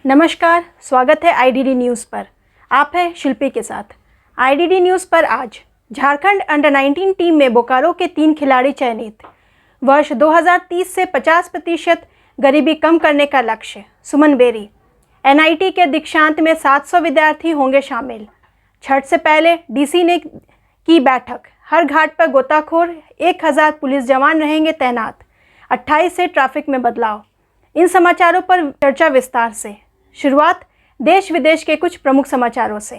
नमस्कार, स्वागत है आईडीडी न्यूज़ पर। आप हैं शिल्पी के साथ। आईडीडी न्यूज़ पर आज झारखंड अंडर 19 टीम में बोकारो के 3 खिलाड़ी चयनित। वर्ष 2030 से 50% गरीबी कम करने का लक्ष्य। सुमन बेरी। एनआईटी के दीक्षांत में 700 विद्यार्थी होंगे शामिल। छठ से पहले डीसी ने की बैठक। हर घाट पर गोताखोर, 1000 पुलिस जवान रहेंगे तैनात। 28 से ट्रैफिक में बदलाव। इन समाचारों पर चर्चा विस्तार से। शुरुआत देश विदेश के कुछ प्रमुख समाचारों से।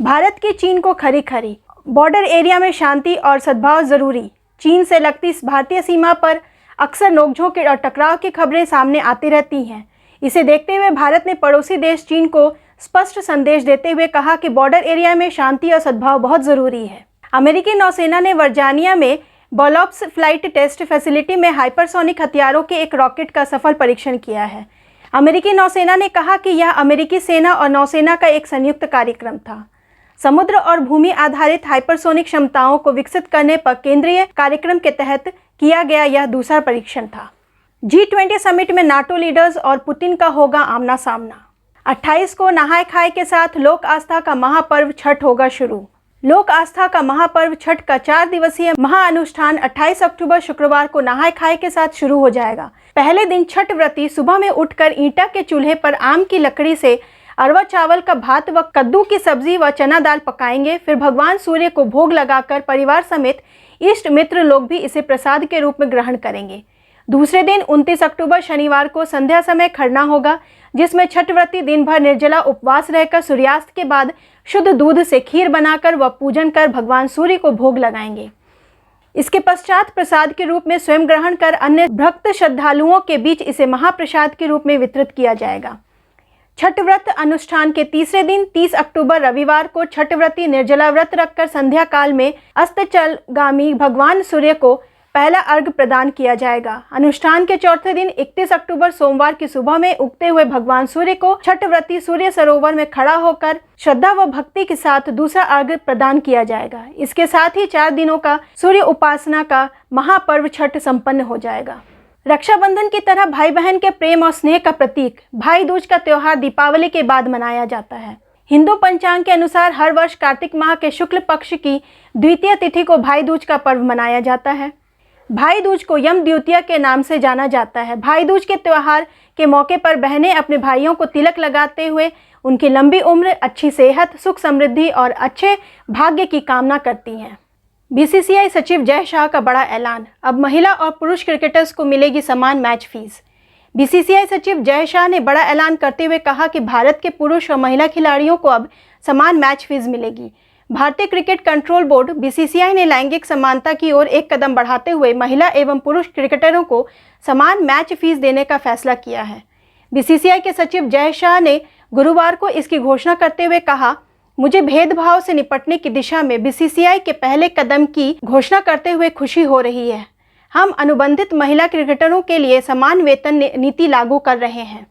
भारत की चीन को खरी खरी। बॉर्डर एरिया में शांति और सद्भाव जरूरी। चीन से लगती भारतीय सीमा पर अक्सर नोकझोंक और टकराव की खबरें सामने आती रहती हैं। इसे देखते हुए भारत ने पड़ोसी देश चीन को स्पष्ट संदेश देते हुए कहा कि बॉर्डर एरिया में शांति और सद्भाव बहुत जरूरी है। अमेरिकी नौसेना ने वर्जीनिया में बॉलोप्स फ्लाइट टेस्ट फैसिलिटी में हाइपरसोनिक हथियारों के एक रॉकेट का सफल परीक्षण किया है। अमेरिकी नौसेना ने कहा कि यह अमेरिकी सेना और नौसेना का एक संयुक्त कार्यक्रम था। समुद्र और भूमि आधारित हाइपरसोनिक क्षमताओं को विकसित करने पर केंद्रीय कार्यक्रम के तहत किया गया यह दूसरा परीक्षण था। G20 समिट में नाटो लीडर्स और पुतिन का होगा आमना सामना। 28 को नहाय खाए के साथ लोक आस्था का महापर्व छठ होगा शुरू। लोक आस्था का महापर्व छठ का 4 दिवसीय महाअनुष्ठान 28 अक्टूबर शुक्रवार को नहाय खाए के साथ शुरू हो जाएगा। पहले दिन छठ व्रती सुबह में उठकर ईंटा के चूल्हे पर आम की लकड़ी से अरवा चावल का भात व कद्दू की सब्जी व चना दाल पकाएंगे। फिर भगवान सूर्य को भोग लगाकर परिवार समेत इष्ट मित्र लोग भी इसे प्रसाद के रूप में ग्रहण करेंगे। दूसरे दिन 29 अक्टूबर शनिवार को संध्या समय खरना होगा, जिसमें छठ व्रती दिन भर निर्जला उपवास रहकर सूर्यास्त के बाद शुद्ध दूध से खीर बनाकर व पूजन कर भगवान सूर्य को भोग लगाएंगे। इसके पश्चात प्रसाद के रूप में स्वयं ग्रहण कर अन्य भक्त श्रद्धालुओं के बीच इसे महाप्रसाद के रूप में वितरित किया जाएगा। छठ व्रत अनुष्ठान के तीसरे दिन 30 अक्टूबर रविवार को छठ व्रती निर्जला व्रत रखकर संध्या काल में अस्ताचलगामी भगवान सूर्य को पहला अर्घ प्रदान किया जाएगा। अनुष्ठान के चौथे दिन 31 अक्टूबर सोमवार की सुबह में उगते हुए भगवान सूर्य को छठ व्रती सूर्य सरोवर में खड़ा होकर श्रद्धा व भक्ति के साथ दूसरा अर्घ प्रदान किया जाएगा। इसके साथ ही 4 दिनों का सूर्य उपासना का महापर्व छठ संपन्न हो जाएगा। रक्षाबंधन की तरह भाई बहन के प्रेम और स्नेह का प्रतीक भाई दूज का त्योहार दीपावली के बाद मनाया जाता है। हिंदू पंचांग के अनुसार हर वर्ष कार्तिक माह के शुक्ल पक्ष की द्वितीय तिथि को भाई दूज का पर्व मनाया जाता है। भाई दूज को यम द्वितीया के नाम से जाना जाता है। भाई दूज के त्योहार के मौके पर बहनें अपने भाइयों को तिलक लगाते हुए उनकी लंबी उम्र, अच्छी सेहत, सुख समृद्धि और अच्छे भाग्य की कामना करती हैं। बीसीसीआई सचिव जय शाह का बड़ा ऐलान। अब महिला और पुरुष क्रिकेटर्स को मिलेगी समान मैच फीस। बीसीसीआई सचिव जय शाह ने बड़ा ऐलान करते हुए कहा कि भारत के पुरुष और महिला खिलाड़ियों को अब समान मैच फीस मिलेगी। भारतीय क्रिकेट कंट्रोल बोर्ड बीसीसीआई ने लैंगिक समानता की ओर एक कदम बढ़ाते हुए महिला एवं पुरुष क्रिकेटरों को समान मैच फीस देने का फैसला किया है। बीसीसीआई के सचिव जय शाह ने गुरुवार को इसकी घोषणा करते हुए कहा, मुझे भेदभाव से निपटने की दिशा में बीसीसीआई के पहले कदम की घोषणा करते हुए खुशी हो रही है। हम अनुबंधित महिला क्रिकेटरों के लिए समान वेतन नीति लागू कर रहे हैं।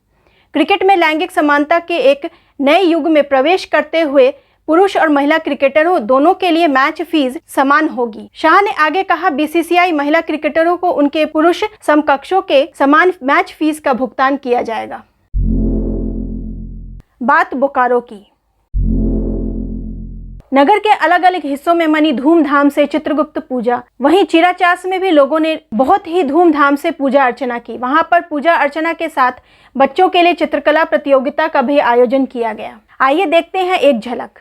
क्रिकेट में लैंगिक समानता के एक नए युग में प्रवेश करते हुए पुरुष और महिला क्रिकेटरों दोनों के लिए मैच फीस समान होगी। शाह ने आगे कहा, बीसीसीआई महिला क्रिकेटरों को उनके पुरुष समकक्षों के समान मैच फीस का भुगतान किया जाएगा। बात बोकारो की। नगर के अलग अलग हिस्सों में मनी धूमधाम से चित्रगुप्त पूजा। वहीं चिराचास में भी लोगों ने बहुत ही धूमधाम से पूजा अर्चना की। वहां पर पूजा अर्चना के साथ बच्चों के लिए चित्रकला प्रतियोगिता का भी आयोजन किया गया। आइए देखते हैं एक झलक।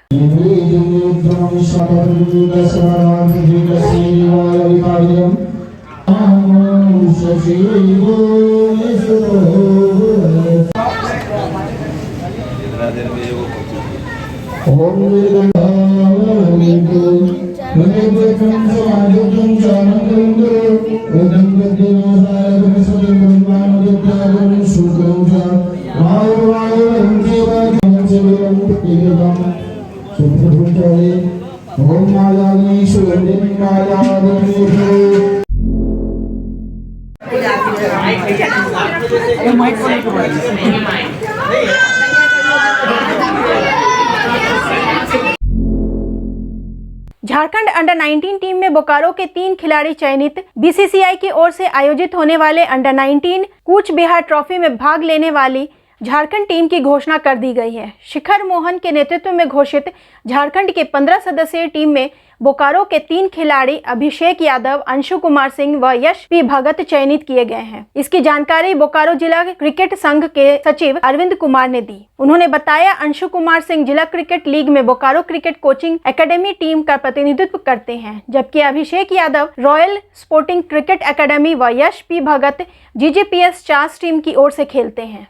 झारखंड अंडर 19 टीम में बोकारो के 3 खिलाड़ी चयनित। बीसीसीआई की ओर से आयोजित होने वाले अंडर 19 कूच बिहार ट्रॉफी में भाग लेने वाली झारखंड टीम की घोषणा कर दी गई है। शिखर मोहन के नेतृत्व में घोषित झारखंड के 15 सदस्यीय टीम में बोकारो के 3 खिलाड़ी अभिषेक यादव, अंशु कुमार सिंह व यश पी भगत चयनित किए गए हैं। इसकी जानकारी बोकारो जिला क्रिकेट संघ के सचिव अरविंद कुमार ने दी। उन्होंने बताया, अंशु कुमार सिंह जिला क्रिकेट लीग में Bokaro cricket coaching academy team का प्रतिनिधित्व करते हैं, जबकि Abhishek Yadav royal sporting cricket academy व Yash P Bhagat GGPS Chas team की ओर से खेलते हैं।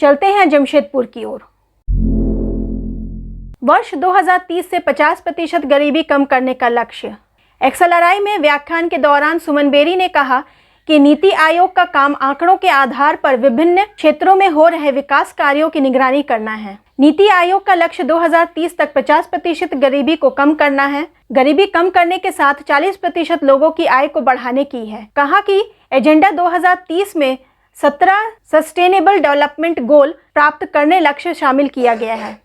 चलते हैं जमशेदपुर की ओर। वर्ष 2030 से 50% गरीबी कम करने का लक्ष्य। एक्सएलआरआई में व्याख्यान के दौरान सुमन बेरी ने कहा कि नीति आयोग का काम आंकड़ों के आधार पर विभिन्न क्षेत्रों में हो रहे विकास कार्यों की निगरानी करना है। नीति आयोग का लक्ष्य 2030 तक 50% गरीबी को कम करना है। गरीबी कम करने के साथ 40% लोगों की आय को बढ़ाने की है। कहा कि एजेंडा 2030 में 17 सस्टेनेबल डेवलपमेंट गोल प्राप्त करने लक्ष्य शामिल किया गया है।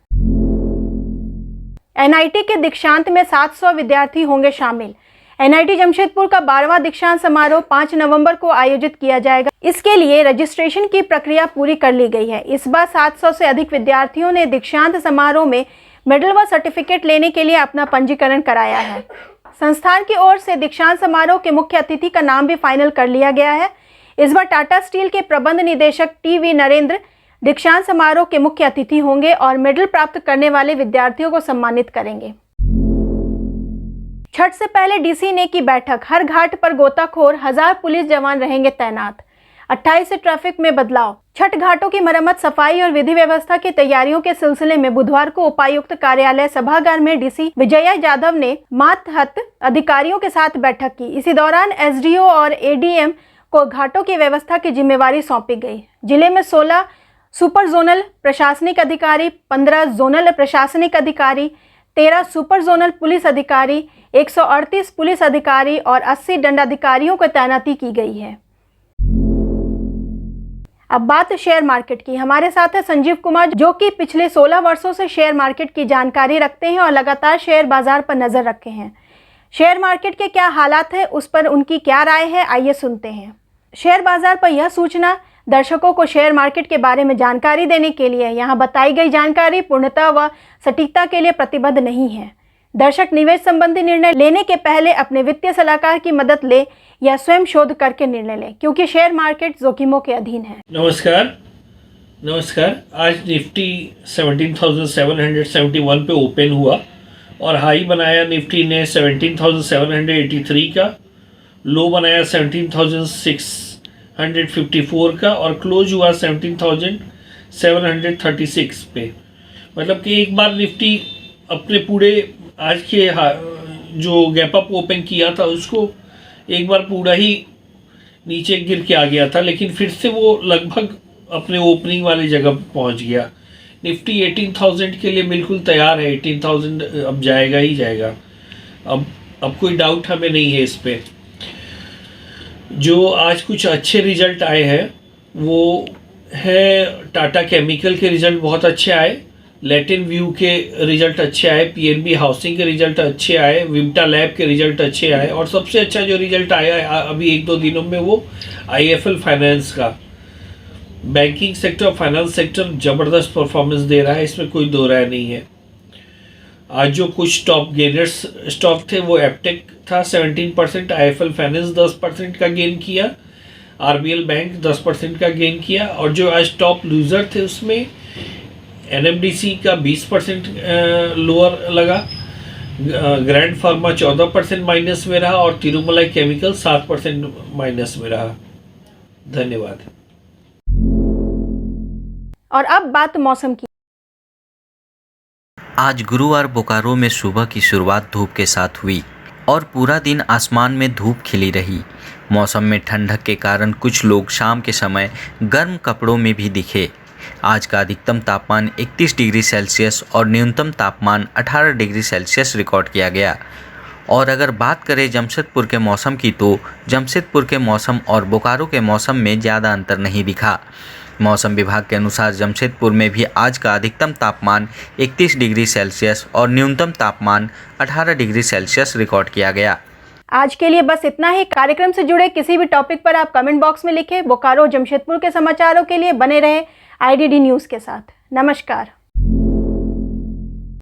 एनआईटी के दीक्षांत में 700 विद्यार्थी होंगे शामिल। एनआईटी जमशेदपुर का 12वां दीक्षांत समारोह 5 नवंबर को आयोजित किया जाएगा। इसके लिए रजिस्ट्रेशन की प्रक्रिया पूरी कर ली गई है। इस बार 700 से अधिक विद्यार्थियों ने दीक्षांत समारोह में मेडल व सर्टिफिकेट लेने के लिए अपना पंजीकरण कराया है। संस्थान की ओर से दीक्षांत समारोह के मुख्य अतिथि का नाम भी फाइनल कर लिया गया है। इस बार टाटा स्टील के प्रबंध निदेशक टी.वी. नरेंद्र दीक्षांत समारोह के मुख्य अतिथि होंगे और मेडल प्राप्त करने वाले विद्यार्थियों को सम्मानित करेंगे। छठ से पहले डीसी ने की बैठक। हर घाट पर गोताखोर, 1000 पुलिस जवान रहेंगे तैनात। 28 से ट्रैफिक में बदलाव। छठ घाटों की मरम्मत, सफाई और विधि व्यवस्था की तैयारियों के सिलसिले में बुधवार को उपायुक्त कार्यालय सभागार में डीसी विजया यादव ने मातहत अधिकारियों के साथ बैठक की। इसी दौरान एसडीओ और एडीएम को घाटों की व्यवस्था की जिम्मेवारी सौंपी गई। जिले में 16 सुपर जोनल प्रशासनिक अधिकारी, 15 जोनल प्रशासनिक अधिकारी, 13 सुपर जोनल पुलिस अधिकारी, 138 पुलिस अधिकारी और 80 दंडाधिकारियों को तैनाती की गई है। अब बात शेयर मार्केट की। हमारे साथ है संजीव कुमार, जो कि पिछले 16 वर्षों से शेयर मार्केट की जानकारी रखते हैं और लगातार शेयर बाजार पर नजर रखे हैं। शेयर मार्केट के क्या हालात है, उस पर उनकी क्या राय है, आइए सुनते हैं। शेयर बाजार पर यह सूचना दर्शकों को शेयर मार्केट के बारे में जानकारी देने के लिए। यहाँ बताई गई जानकारी पूर्णता व सटीकता के लिए प्रतिबद्ध नहीं है। दर्शक निवेश संबंधी निर्णय लेने के पहले अपने वित्तीय सलाहकार की मदद ले या स्वयं शोध करके निर्णय लें, क्योंकि शेयर मार्केट जोखिमों के अधीन है। नमस्कार। आज निफ्टी 17,771 पे ओपन हुआ और हाई बनाया निफ्टी ने 17,783 का, लो बनाया 17,654 का और क्लोज हुआ 17,736 पे। मतलब कि एक बार निफ्टी अपने पूरे आज के जो गैप अप ओपन किया था उसको एक बार पूरा ही नीचे गिर के आ गया था, लेकिन फिर से वो लगभग अपने ओपनिंग वाली जगह पहुंच गया। निफ्टी 18,000 के लिए बिल्कुल तैयार है। 18,000 अब जाएगा ही जाएगा। अब कोई डाउट हमें नहीं है इस पे। जो आज कुछ अच्छे रिजल्ट आए हैं वो है टाटा केमिकल के रिजल्ट बहुत अच्छे आए, लैटिन व्यू के रिजल्ट अच्छे आए, पीएनबी हाउसिंग के रिजल्ट अच्छे आए, विम्टा लैब के रिजल्ट अच्छे आए और सबसे अच्छा जो रिजल्ट आया अभी 1-2 दिनों में वो आईएफएल फाइनेंस का। बैंकिंग सेक्टर, फाइनेंस सेक्टर ज़बरदस्त परफॉर्मेंस दे रहा है, इसमें कोई दो राय नहीं है। आज जो कुछ टॉप गेनर्स स्टॉक थे वो एपटेक था 17%, आईएफएल फाइनेंस 10% का गेन किया, आरबीएल बैंक 10% का गेन किया और जो आज टॉप लूजर थे उसमें एनएमडीसी का 20% लोअर लगा, ग्रैंड फार्मा 14% माइनस में रहा और तिरुमलाई केमिकल 7% माइनस में रहा। धन्यवाद। और अब बात मौसम की। आज गुरुवार बोकारो में सुबह की शुरुआत धूप के साथ हुई और पूरा दिन आसमान में धूप खिली रही। मौसम में ठंडक के कारण कुछ लोग शाम के समय गर्म कपड़ों में भी दिखे। आज का अधिकतम तापमान 31 डिग्री सेल्सियस और न्यूनतम तापमान 18 डिग्री सेल्सियस रिकॉर्ड किया गया। और अगर बात करें जमशेदपुर के मौसम की तो जमशेदपुर के मौसम और बोकारो के मौसम में ज़्यादा अंतर नहीं दिखा। मौसम विभाग के अनुसार जमशेदपुर में भी आज का अधिकतम तापमान 31 डिग्री सेल्सियस और न्यूनतम तापमान 18 डिग्री सेल्सियस रिकॉर्ड किया गया। आज के लिए बस इतना ही। कार्यक्रम से जुड़े किसी भी टॉपिक पर आप कमेंट बॉक्स में लिखें। बोकारो जमशेदपुर के समाचारों के लिए बने रहें IDD न्यूज़ के साथ। नमस्कार।